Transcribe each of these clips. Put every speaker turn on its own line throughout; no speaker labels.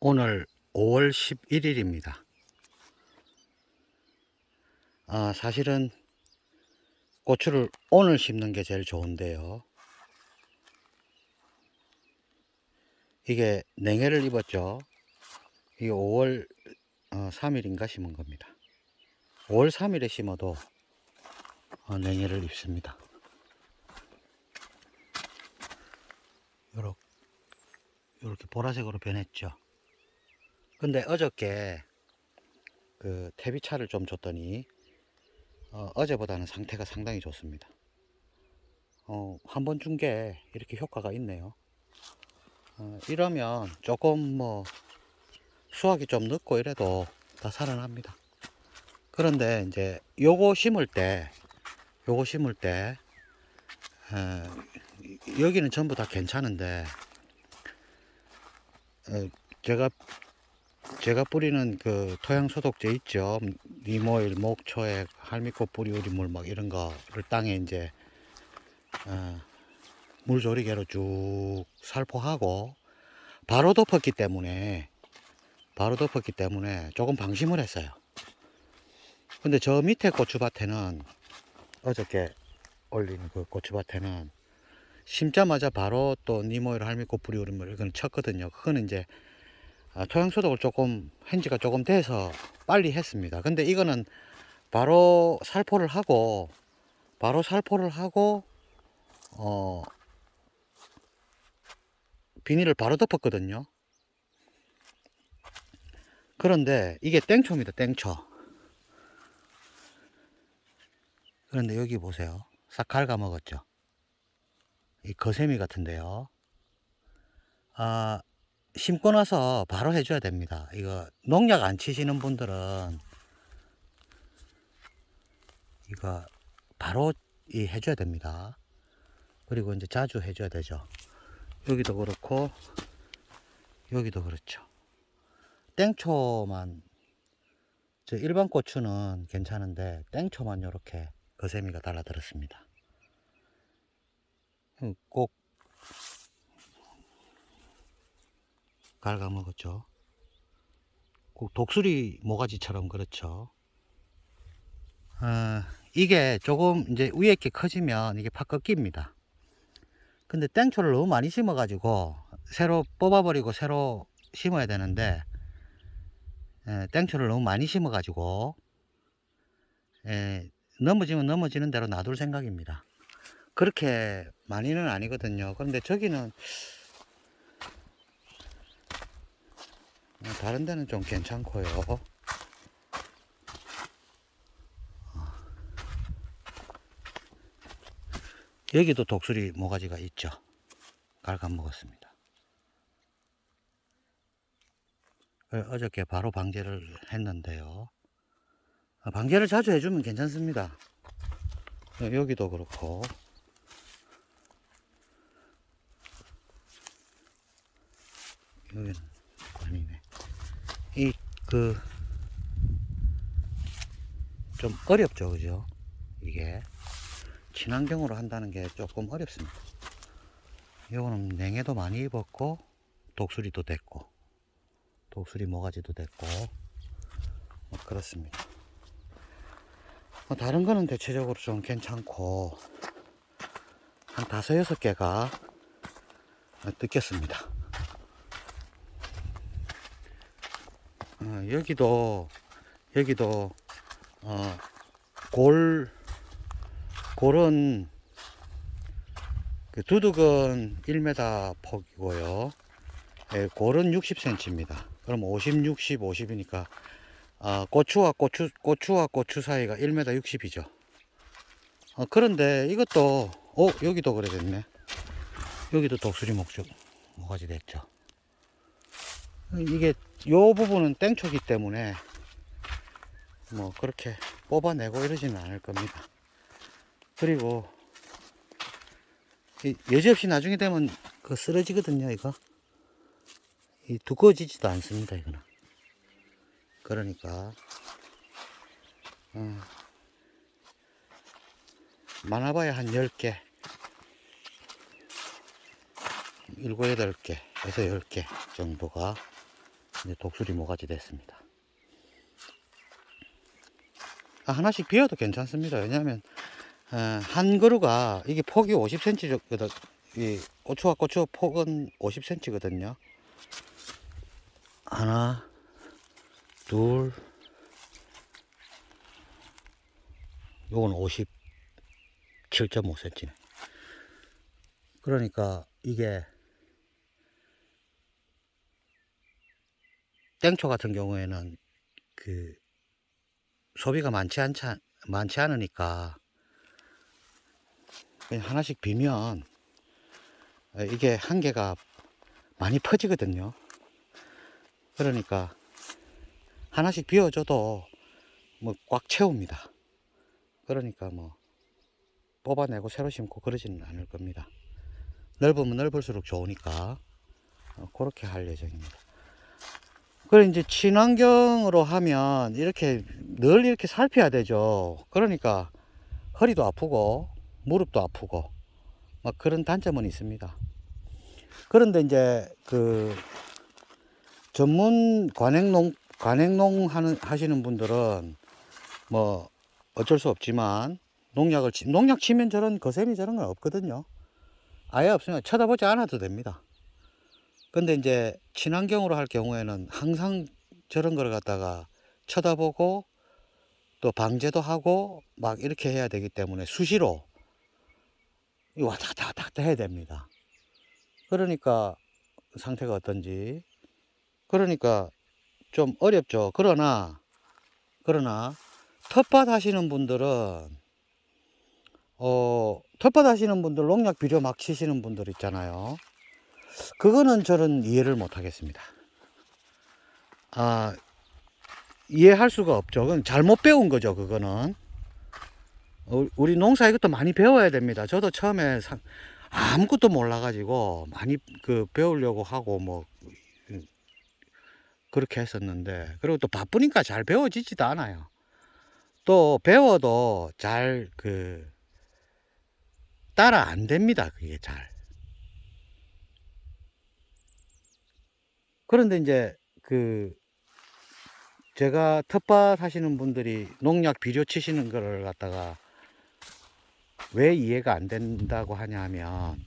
오늘 5월 11일입니다. 사실은 고추를 오늘 심는 게 제일 좋은데요. 이게 냉해를 입었죠. 이게 5월 3일인가 심은 겁니다. 5월 3일에 심어도 냉해를 입습니다. 요렇게 보라색으로 변했죠. 근데 어저께 그 퇴비차를 좀 줬더니 어제보다는 상태가 상당히 좋습니다. 한 번 준 게 이렇게 효과가 있네요. 이러면 조금 수확이 좀 늦고 이래도 다 살아납니다. 그런데 이제 요거 심을 때 여기는 전부 다 괜찮은데 제가 뿌리는 그 토양 소독제 있죠. 니모일, 목초액, 할미꽃 뿌리우리물 막 이런 거를 땅에 이제 물조리개로 쭉 살포하고 바로 덮었기 때문에 조금 방심을 했어요. 근데 저 밑에 고추밭에는 어저께 올린 그 고추밭에는 심자마자 바로 또 니모일, 할미꽃 뿌리우리물 이건 쳤거든요. 그거는 이제 토양 소독을 조금 한지가 조금 돼서 빨리 했습니다. 근데 이거는 바로 살포를 하고 비닐을 바로 덮었거든요. 그런데 이게 땡초입니다. 땡초. 그런데 여기 보세요. 싹 갉아 먹었죠. 이 거세미 같은데요. 심고 나서 바로 해줘야 됩니다. 이거 농약 안 치시는 분들은 이거 바로 해줘야 됩니다. 그리고 이제 자주 해줘야 되죠. 여기도 그렇고 여기도 그렇죠. 땡초만, 저 일반 고추는 괜찮은데 땡초만 이렇게 거세미가 달라들었습니다. 꼭 갉아 먹었죠. 꼭 독수리 모가지처럼 그렇죠. 이게 조금 이제 위에 게 커지면 이게 팍 꺾입니다. 근데 땡초를 너무 많이 심어 가지고 새로 뽑아버리고 새로 심어야 되는데 땡초를 너무 많이 심어 가지고 넘어지면 넘어지는 대로 놔둘 생각입니다. 그렇게 많이는 아니거든요. 그런데 저기는 다른 데는 좀 괜찮고요. 여기도 독수리 모가지가 있죠. 갉아 먹었습니다. 어저께 바로 방제를 했는데요. 방제를 자주 해주면 괜찮습니다. 여기도 그렇고 여기는 아니네. 좀 어렵죠, 그죠? 이게 친환경으로 한다는 게 조금 어렵습니다. 이거는 냉해도 많이 입었고 독수리도 됐고 독수리 모가지도 됐고 그렇습니다. 다른 거는 대체적으로 좀 괜찮고 한 5-6개가 뜯겼습니다. 여기도 골은 그 두둑은 1m 폭이고요. 골은 60cm입니다. 그럼 50, 60, 50이니까 고추와 고추 사이가 1m 60이죠. 그런데 이것도 여기도 그래 됐네. 여기도 독수리 모가지 됐죠. 이게 요 부분은 땡초기 때문에 뭐 그렇게 뽑아내고 이러지는 않을 겁니다. 그리고 여지없이 나중에 되면 그 쓰러지거든요. 이거 두꺼워지지도 않습니다. 이거는 그러니까 많아봐야 한 10개 7, 8개에서 10개 정도가 이제 독수리 모가지 됐습니다. 하나씩 비워도 괜찮습니다. 왜냐하면 한 그루가 이게 폭이 50cm거든. 이 고추와 고추 폭은 50cm거든요. 하나, 둘, 요건 57.5cm네. 그러니까 이게 땡초 같은 경우에는 그 소비가 많지 않으니까 그냥 하나씩 비면 이게 한 개가 많이 퍼지거든요. 그러니까 하나씩 비워줘도 뭐 꽉 채웁니다. 그러니까 뭐 뽑아내고 새로 심고 그러지는 않을 겁니다. 넓으면 넓을수록 좋으니까 그렇게 할 예정입니다. 그래 이제 친환경으로 하면 이렇게 늘 이렇게 살펴야 되죠. 그러니까 허리도 아프고 무릎도 아프고 막 그런 단점은 있습니다. 그런데 이제 그 전문 관행농 하시는 분들은 뭐 어쩔 수 없지만 농약 치면 저런 거셈이 저런 건 없거든요. 아예 없으면 쳐다보지 않아도 됩니다. 근데 이제 친환경으로 할 경우에는 항상 저런 걸 갖다가 쳐다보고 또 방제도 하고 막 이렇게 해야 되기 때문에 수시로 왔다 갔다 해야 됩니다. 그러니까 상태가 어떤지, 그러니까 좀 어렵죠. 그러나 텃밭 하시는 분들은 텃밭 하시는 분들 농약 비료 막 치시는 분들 있잖아요. 그거는 저는 이해를 못 하겠습니다. 이해할 수가 없죠. 그건 잘못 배운 거죠. 그거는 우리 농사 이것도 많이 배워야 됩니다. 저도 처음에 아무것도 몰라가지고 많이 배우려고 하고 뭐 그렇게 했었는데, 그리고 또 바쁘니까 잘 배워지지도 않아요. 또 배워도 잘 따라 안 됩니다. 그게 잘. 그런데 이제 제가 텃밭 하시는 분들이 농약 비료 치시는 거를 갖다가 왜 이해가 안 된다고 하냐면,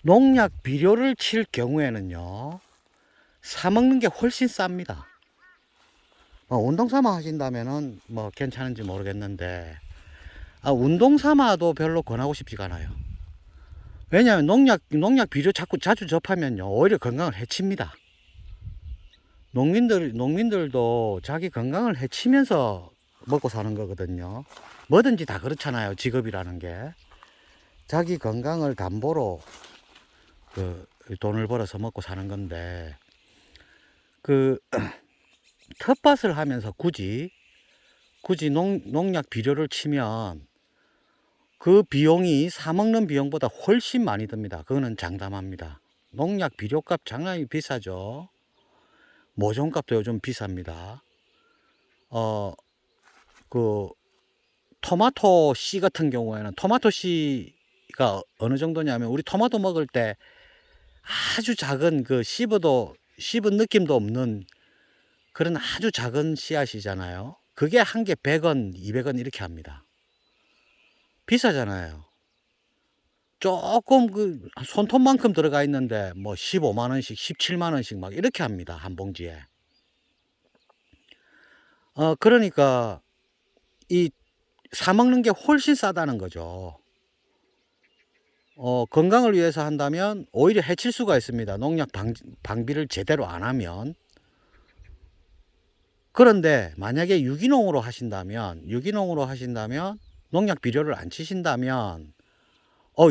농약 비료를 칠 경우에는요, 사 먹는 게 훨씬 쌉니다. 운동 삼아 하신다면은 뭐 괜찮은지 모르겠는데, 운동 삼아도 별로 권하고 싶지가 않아요. 왜냐하면 농약 비료 자주 접하면요, 오히려 건강을 해칩니다. 농민들도 자기 건강을 해치면서 먹고 사는 거거든요. 뭐든지 다 그렇잖아요. 직업이라는 게. 자기 건강을 담보로 돈을 벌어서 먹고 사는 건데, 텃밭을 하면서 굳이 농약 비료를 치면 그 비용이 사 먹는 비용보다 훨씬 많이 듭니다. 그거는 장담합니다. 농약 비료값 장난이 비싸죠. 모종값도 요즘 비쌉니다. 토마토 씨 같은 경우에는, 토마토 씨가 어느 정도냐면, 우리 토마토 먹을 때 아주 작은 씹은 느낌도 없는 그런 아주 작은 씨앗이잖아요. 그게 한 개 100원, 200원 이렇게 합니다. 비싸잖아요. 조금 손톱만큼 들어가 있는데 뭐 15만원씩, 17만원씩 막 이렇게 합니다. 한 봉지에. 그러니까 사 먹는 게 훨씬 싸다는 거죠. 건강을 위해서 한다면 오히려 해칠 수가 있습니다. 농약 방비를 제대로 안 하면. 그런데 만약에 유기농으로 하신다면 농약 비료를 안 치신다면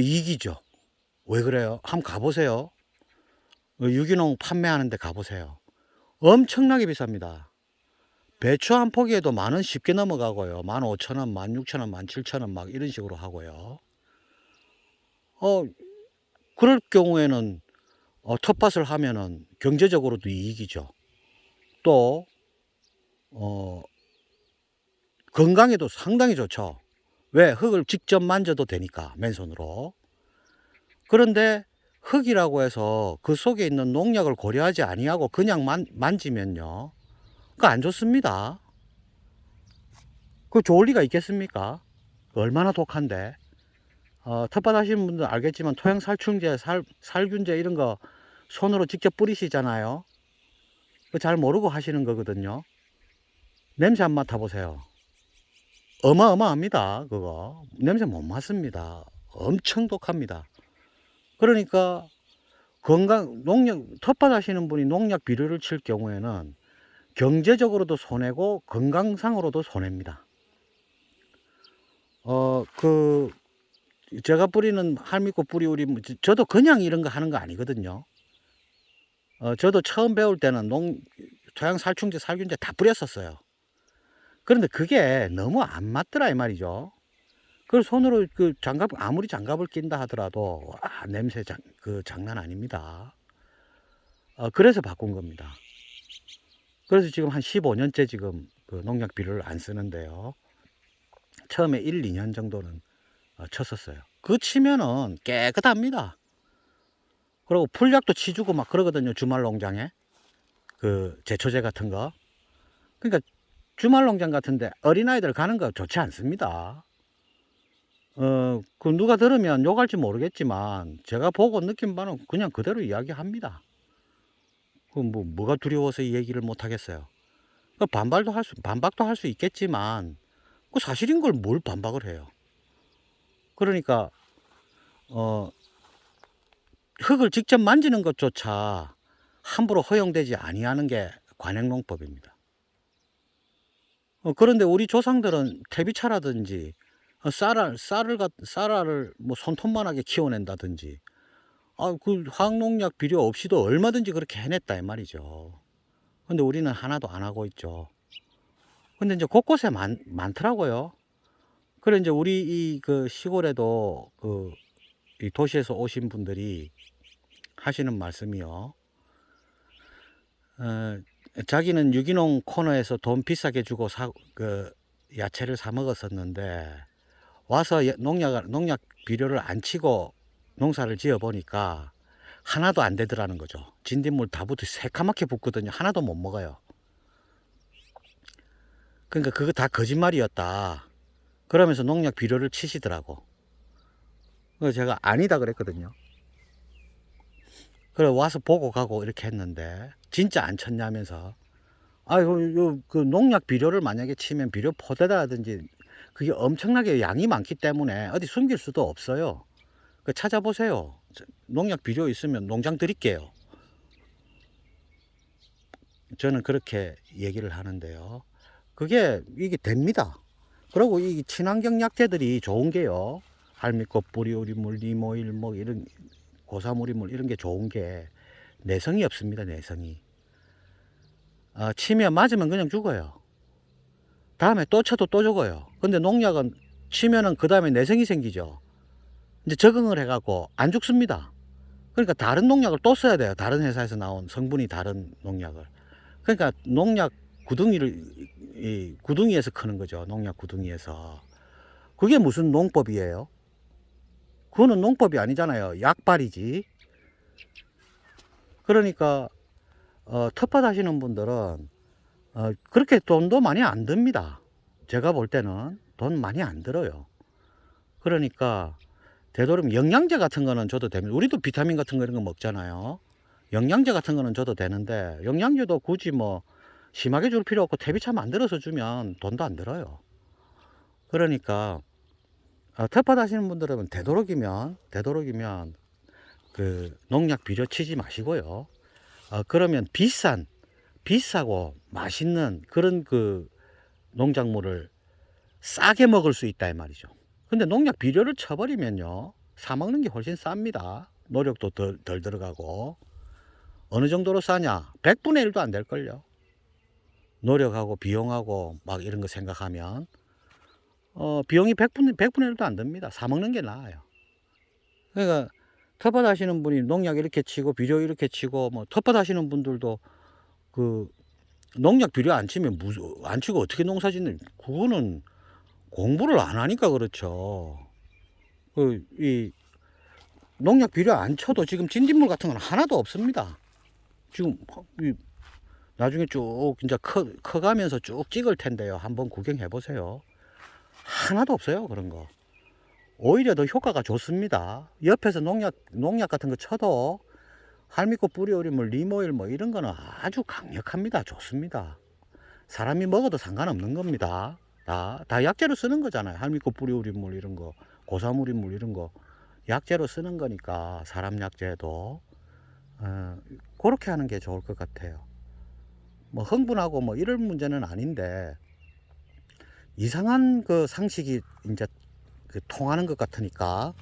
이익이죠. 왜 그래요? 한번 가보세요. 유기농 판매하는 데 가보세요. 엄청나게 비쌉니다. 배추 한 포기에도 10,000원 쉽게 넘어가고요. 15,000원, 16,000원, 17,000원 막 이런 식으로 하고요. 그럴 경우에는 텃밭을 하면은 경제적으로도 이익이죠. 또 건강에도 상당히 좋죠. 왜? 흙을 직접 만져도 되니까, 맨손으로. 그런데 흙이라고 해서 그 속에 있는 농약을 고려하지 아니하고 그냥 만지면요, 그거 안 좋습니다. 그 좋을 리가 있겠습니까? 얼마나 독한데. 텃밭 하시는 분들 알겠지만 토양살충제, 살균제 이런 거 손으로 직접 뿌리시잖아요. 그 잘 모르고 하시는 거거든요. 냄새 한 맡아보세요. 어마어마합니다. 그거 냄새 못 맡습니다. 엄청 독합니다. 그러니까 농약 텃밭 하시는 분이 농약 비료를 칠 경우에는 경제적으로도 손해고 건강상으로도 손해입니다. 제가 뿌리는 할미꽃 뿌리우리, 저도 그냥 이런 거 하는 거 아니거든요. 저도 처음 배울 때는 토양살충제, 살균제 다 뿌렸었어요. 그런데 그게 너무 안 맞더라 이 말이죠. 그걸 손으로 아무리 장갑을 낀다 하더라도 냄새 장난 아닙니다. 그래서 바꾼 겁니다. 그래서 지금 한 15년째 지금 그 농약 비료를 안 쓰는데요. 처음에 1, 2년 정도는 쳤었어요. 그 치면은 깨끗합니다. 그리고 풀약도 치주고 막 그러거든요. 주말 농장에 그 제초제 같은 거. 그러니까 주말 농장 같은데 어린아이들 가는 거 좋지 않습니다. 그 누가 들으면 욕할지 모르겠지만 제가 보고 느낀 바는 그냥 그대로 이야기합니다. 그 뭐가 두려워서 이 얘기를 못 하겠어요. 그 반박도 할 수 있겠지만 그 사실인 걸 뭘 반박을 해요. 그러니까 흙을 직접 만지는 것조차 함부로 허용되지 아니하는 게 관행농법입니다. 그런데 우리 조상들은 퇴비차라든지 쌀알을 뭐 손톱만하게 키워낸다든지 그 화학농약 비료 없이도 얼마든지 그렇게 해냈다 이 말이죠. 근데 우리는 하나도 안 하고 있죠. 근데 이제 곳곳에 많더라고요. 그래 이제 우리 이 그 시골에도 이 도시에서 오신 분들이 하시는 말씀이요. 자기는 유기농 코너에서 돈 비싸게 주고 야채를 사 먹었었는데 와서 농약 비료를 안 치고 농사를 지어 보니까 하나도 안 되더라는 거죠. 진딧물 다 붙어 새카맣게 붙거든요. 하나도 못 먹어요. 그러니까 그거 다 거짓말이었다. 그러면서 농약 비료를 치시더라고. 그래서 제가 아니다 그랬거든요. 그래 와서 보고 가고 이렇게 했는데 진짜 안 쳤냐면서 그 농약 비료를 만약에 치면 비료 포대다라든지 그게 엄청나게 양이 많기 때문에 어디 숨길 수도 없어요. 찾아보세요. 농약 비료 있으면 농장 드릴게요. 저는 그렇게 얘기를 하는데요. 이게 됩니다. 그리고 이 친환경 약재들이 좋은 게요. 할미꽃, 뿌리우리물, 니모일, 뭐 이런 고사무리물 이런 게 좋은 게 내성이 없습니다. 내성이. 치면 맞으면 그냥 죽어요. 다음에 또 쳐도 또 죽어요. 근데 농약은 치면은 그 다음에 내성이 생기죠. 이제 적응을 해갖고 안 죽습니다. 그러니까 다른 농약을 또 써야 돼요. 다른 회사에서 나온 성분이 다른 농약을. 그러니까 농약 구둥이에서 크는 거죠. 농약 구둥이에서. 그게 무슨 농법이에요? 그거는 농법이 아니잖아요. 약발이지. 그러니까 텃밭 하시는 분들은 그렇게 돈도 많이 안 듭니다. 제가 볼 때는 돈 많이 안 들어요. 그러니까 되도록이면 영양제 같은 거는 줘도 됩니다. 우리도 비타민 같은 거 이런 거 먹잖아요. 영양제 같은 거는 줘도 되는데 영양제도 굳이 뭐 심하게 줄 필요 없고 퇴비차 만들어서 주면 돈도 안 들어요. 그러니까 텃밭 하시는 분들은 되도록이면 그 농약 비료 치지 마시고요. 그러면 비싸고 맛있는 그런 그 농작물을 싸게 먹을 수 있다 이 말이죠. 근데 농약 비료를 쳐버리면요, 사 먹는 게 훨씬 쌉니다. 노력도 덜 들어가고. 어느 정도로 싸냐? 100분의 1도 안 될걸요. 노력하고 비용하고 막 이런 거 생각하면 비용이 100분의 1도 안 듭니다. 사 먹는 게 나아요. 그러니까 텃밭 하시는 분이 농약 이렇게 치고 비료 이렇게 치고 뭐 텃밭 하시는 분들도 그 농약 비료 안 치면 안 치고 어떻게 농사 짓는, 그거는 공부를 안 하니까 그렇죠. 농약 비료 안 쳐도 지금 진딧물 같은 건 하나도 없습니다. 지금 나중에 쭉 이제 커가면서 쭉 찍을 텐데요. 한번 구경해 보세요. 하나도 없어요, 그런 거. 오히려 더 효과가 좋습니다. 옆에서 농약 같은 거 쳐도 할미꽃 뿌리오리 뭐 리모일 뭐 이런 거는 아주 강력합니다. 좋습니다. 사람이 먹어도 상관없는 겁니다. 다 약재로 쓰는 거잖아요. 할미꽃 뿌리오리 물 이런 거, 고사무리 물 이런 거 약재로 쓰는 거니까 사람 약재도 그렇게 하는 게 좋을 것 같아요. 뭐 흥분하고 뭐 이럴 문제는 아닌데 이상한 그 상식이 이제 그 통하는 것 같으니까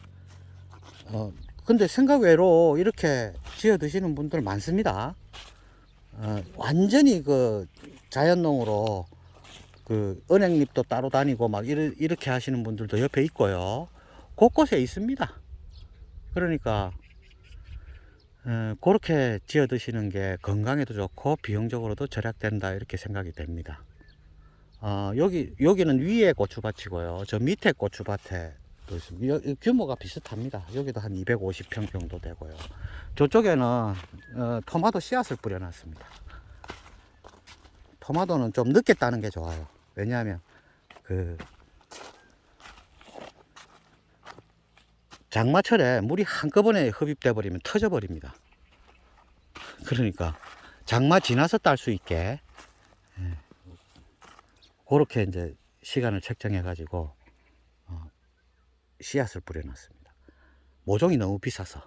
근데 생각 외로 이렇게 지어 드시는 분들 많습니다. 완전히 그 자연농으로 그 은행잎도 따로 다니고 막 이렇게 하시는 분들도 옆에 있고요. 곳곳에 있습니다. 그러니까 그렇게 지어 드시는 게 건강에도 좋고 비용적으로도 절약된다 이렇게 생각이 됩니다. 여기는 위에 고추밭이고요. 저 밑에 고추밭에 또 있습니다. 규모가 비슷합니다. 여기도 한 250평 정도 되고요. 저쪽에는 토마토 씨앗을 뿌려놨습니다. 토마토는 좀 늦게 따는 게 좋아요. 왜냐하면 그 장마철에 물이 한꺼번에 흡입돼 버리면 터져 버립니다. 그러니까 장마 지나서 딸 수 있게 그렇게 이제 시간을 책정해 가지고 씨앗을 뿌려놨습니다. 모종이 너무 비싸서